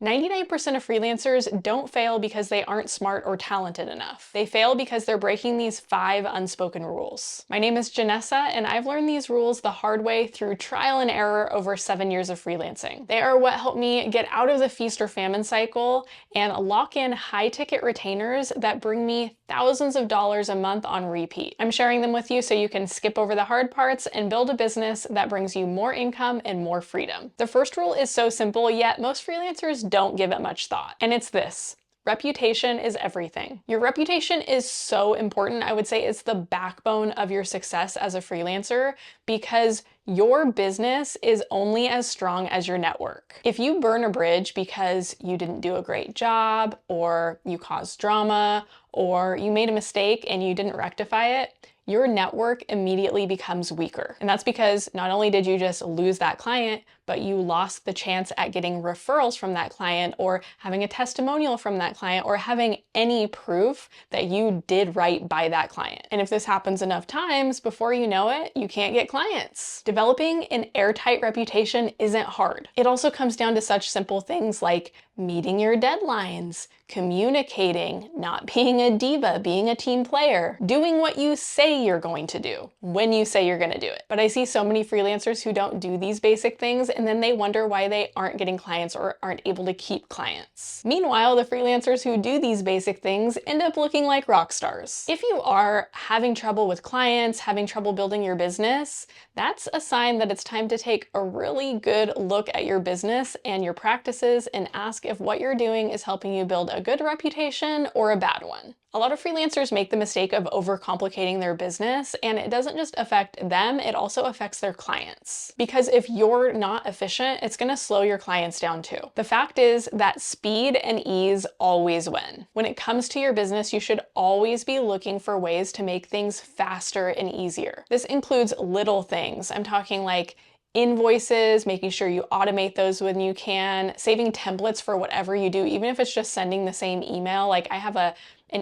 99% of freelancers don't fail because they aren't smart or talented enough. They fail because they're breaking these 5 unspoken rules. My name is Janessa, and I've learned these rules the hard way through trial and error over 7 years of freelancing. They are what helped me get out of the feast or famine cycle and lock in high-ticket retainers that bring me thousands of dollars a month on repeat. I'm sharing them with you so you can skip over the hard parts and build a business that brings you more income and more freedom. The first rule is so simple, yet most freelancers don't give it much thought, and it's this: reputation is everything. Your reputation is so important. I would say it's the backbone of your success as a freelancer because your business is only as strong as your network. If you burn a bridge because you didn't do a great job, or you caused drama, or you made a mistake and you didn't rectify it, your network immediately becomes weaker. And that's because not only did you just lose that client, but you lost the chance at getting referrals from that client, or having a testimonial from that client, or having any proof that you did right by that client. And if this happens enough times, before you know it, you can't get clients. Developing an airtight reputation isn't hard. It also comes down to such simple things like meeting your deadlines, communicating, not being a diva, being a team player, doing what you say you're going to do when you say you're going to do it. But I see so many freelancers who don't do these basic things, and then they wonder why they aren't getting clients or aren't able to keep clients. Meanwhile, the freelancers who do these basic things end up looking like rock stars. If you are having trouble with clients, having trouble building your business, that's a sign that it's time to take a really good look at your business and your practices and ask if what you're doing is helping you build a good reputation or a bad one. A lot of freelancers make the mistake of overcomplicating their business, and it doesn't just affect them, it also affects their clients. Because if you're not efficient, it's gonna slow your clients down too. The fact is that speed and ease always win. When it comes to your business, you should always be looking for ways to make things faster and easier. This includes little things. I'm talking like invoices, making sure you automate those when you can, saving templates for whatever you do, even if it's just sending the same email. Like I have an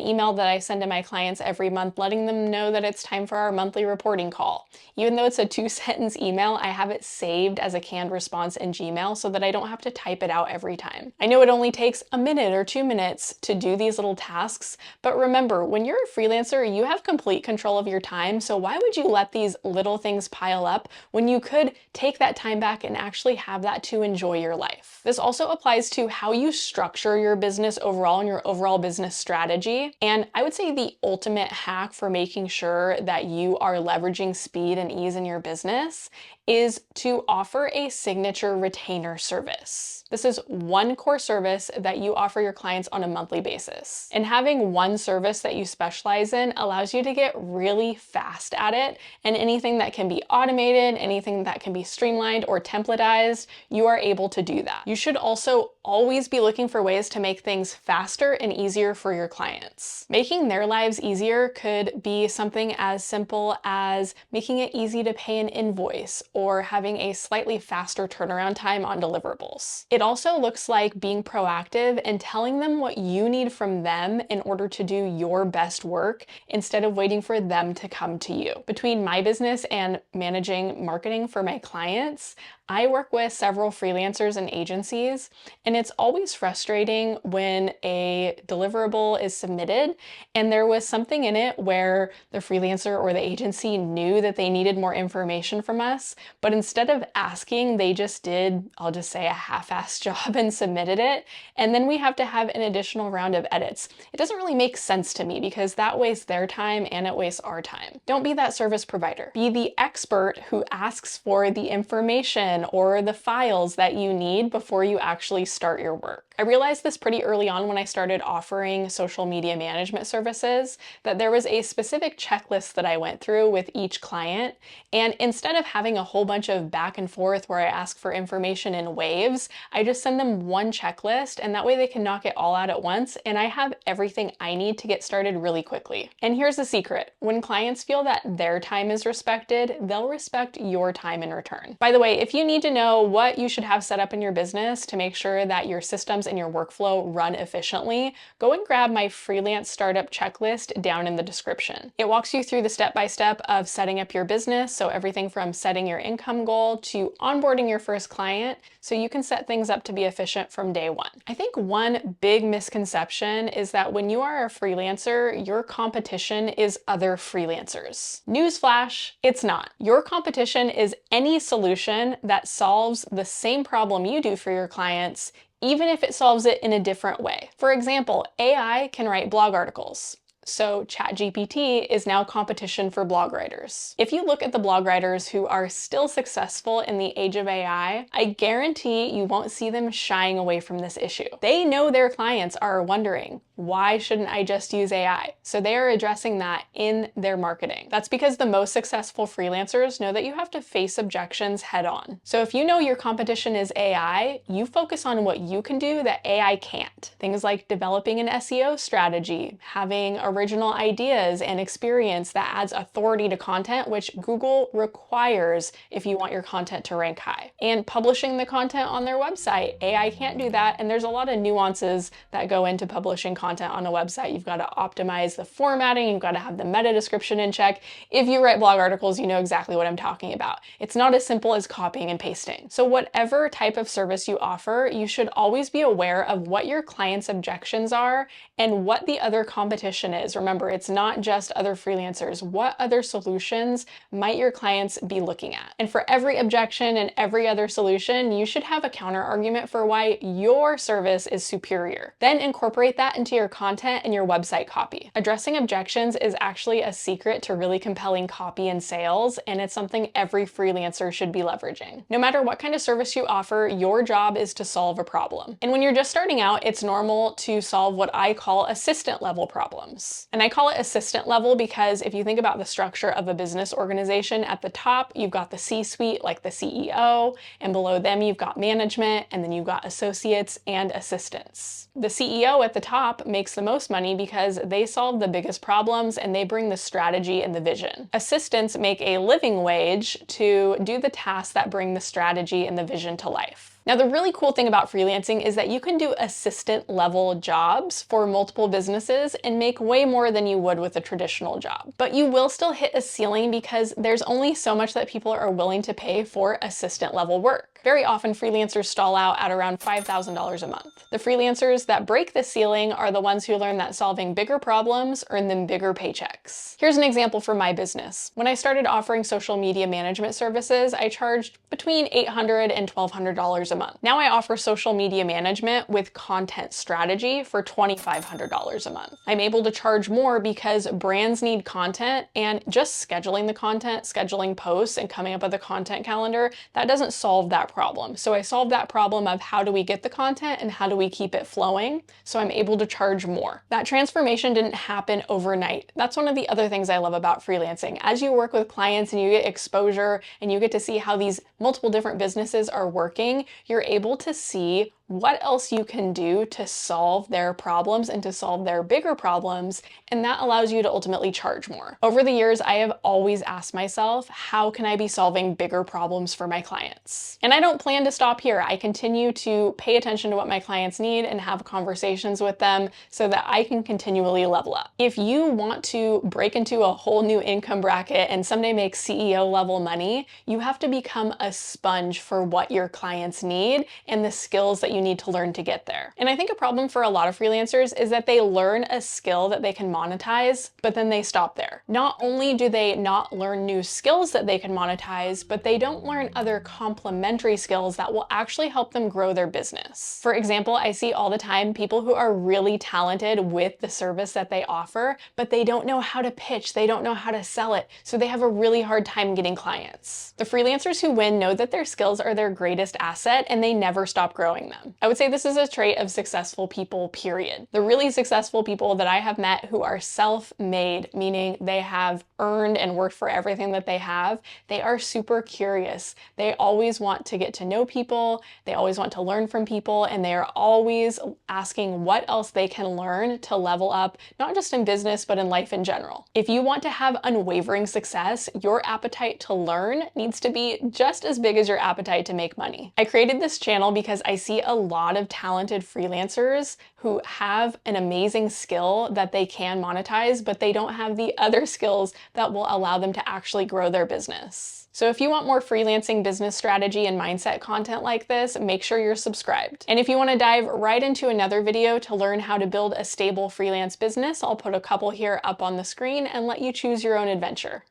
email that I send to my clients every month, letting them know that it's time for our monthly reporting call. Even though it's a 2-sentence email, I have it saved as a canned response in Gmail so that I don't have to type it out every time. I know it only takes a minute or 2 minutes to do these little tasks, but remember, when you're a freelancer, you have complete control of your time, so why would you let these little things pile up when you could take that time back and actually have that to enjoy your life? This also applies to how you structure your business overall and your overall business strategy. And I would say the ultimate hack for making sure that you are leveraging speed and ease in your business is to offer a signature retainer service. This is one core service that you offer your clients on a monthly basis. And having one service that you specialize in allows you to get really fast at it, and anything that can be automated, anything that can be streamlined or templatized, you are able to do that. You should also always be looking for ways to make things faster and easier for your clients. Making their lives easier could be something as simple as making it easy to pay an invoice, or having a slightly faster turnaround time on deliverables. It also looks like being proactive and telling them what you need from them in order to do your best work instead of waiting for them to come to you. Between my business and managing marketing for my clients, I work with several freelancers and agencies, and it's always frustrating when a deliverable is submitted and there was something in it where the freelancer or the agency knew that they needed more information from us, but instead of asking, they just did, I'll just say, a half-assed job and submitted it, and then we have to have an additional round of edits. It doesn't really make sense to me because that wastes their time and it wastes our time. Don't be that service provider. Be the expert who asks for the information or the files that you need before you actually start your work. I realized this pretty early on when I started offering social media management services, that there was a specific checklist that I went through with each client, and instead of having a whole bunch of back and forth where I ask for information in waves, I just send them one checklist, and that way they can knock it all out at once, and I have everything I need to get started really quickly. And here's the secret: when clients feel that their time is respected, they'll respect your time in return. By the way, if you need to know what you should have set up in your business to make sure that your systems and your workflow run efficiently, go and grab my freelance startup checklist down in the description. It walks you through the step-by-step of setting up your business, so everything from setting your your income goal to onboarding your first client so you can set things up to be efficient from day one. I think one big misconception is that when you are a freelancer, your competition is other freelancers. Newsflash, it's not. Your competition is any solution that solves the same problem you do for your clients, even if it solves it in a different way. For example, AI can write blog articles. So ChatGPT is now competition for blog writers. If you look at the blog writers who are still successful in the age of AI, I guarantee you won't see them shying away from this issue. They know their clients are wondering, why shouldn't I just use AI? So they are addressing that in their marketing. That's because the most successful freelancers know that you have to face objections head on. So if you know your competition is AI, you focus on what you can do that AI can't. Things like developing an SEO strategy, having original ideas and experience that adds authority to content, which Google requires if you want your content to rank high. And publishing the content on their website. AI can't do that, and there's a lot of nuances that go into publishing content on a website. You've got to optimize the formatting, you've got to have the meta description in check. If you write blog articles, you know exactly what I'm talking about. It's not as simple as copying and pasting. So whatever type of service you offer, you should always be aware of what your client's objections are and what the other competition is. Remember, it's not just other freelancers. What other solutions might your clients be looking at? And for every objection and every other solution, you should have a counter argument for why your service is superior. Then incorporate that into your content and your website copy. Addressing objections is actually a secret to really compelling copy and sales, and it's something every freelancer should be leveraging. No matter what kind of service you offer, your job is to solve a problem. And when you're just starting out, it's normal to solve what I call assistant level problems. And I call it assistant level because if you think about the structure of a business organization, at the top, you've got the C-suite, like the CEO, and below them, you've got management, and then you've got associates and assistants. The CEO at the top makes the most money because they solve the biggest problems and they bring the strategy and the vision. Assistants make a living wage to do the tasks that bring the strategy and the vision to life. Now, the really cool thing about freelancing is that you can do assistant level jobs for multiple businesses and make way more than you would with a traditional job. But you will still hit a ceiling because there's only so much that people are willing to pay for assistant level work. Very often freelancers stall out at around $5,000 a month. The freelancers that break the ceiling are the ones who learn that solving bigger problems earn them bigger paychecks. Here's an example from my business. When I started offering social media management services, I charged between $800 and $1,200 a month. Now I offer social media management with content strategy for $2,500 a month. I'm able to charge more because brands need content, and just scheduling the content, scheduling posts, and coming up with a content calendar, that doesn't solve that problem. So I solve that problem of how do we get the content and how do we keep it flowing, so I'm able to charge more. That transformation didn't happen overnight. That's one of the other things I love about freelancing. As you work with clients and you get exposure and you get to see how these multiple different businesses are working, you're able to see what else you can do to solve their problems and to solve their bigger problems, and that allows you to ultimately charge more. Over the years, I have always asked myself, how can I be solving bigger problems for my clients? And I don't plan to stop here. I continue to pay attention to what my clients need and have conversations with them so that I can continually level up. If you want to break into a whole new income bracket and someday make CEO level money, you have to become a sponge for what your clients need and the skills that you need to learn to get there. And I think a problem for a lot of freelancers is that they learn a skill that they can monetize, but then they stop there. Not only do they not learn new skills that they can monetize, but they don't learn other complementary skills that will actually help them grow their business. For example, I see all the time people who are really talented with the service that they offer, but they don't know how to pitch, they don't know how to sell it, so they have a really hard time getting clients. The freelancers who win know that their skills are their greatest asset and they never stop growing them. I would say this is a trait of successful people, period. The really successful people that I have met who are self-made, meaning they have earned and worked for everything that they have, they are super curious. They always want to get to know people, they always want to learn from people, and they are always asking what else they can learn to level up, not just in business, but in life in general. If you want to have unwavering success, your appetite to learn needs to be just as big as your appetite to make money. I created this channel because I see a lot of talented freelancers who have an amazing skill that they can monetize, but they don't have the other skills that will allow them to actually grow their business. So if you want more freelancing business strategy and mindset content like this, make sure you're subscribed. And if you want to dive right into another video to learn how to build a stable freelance business, I'll put a couple here up on the screen and let you choose your own adventure.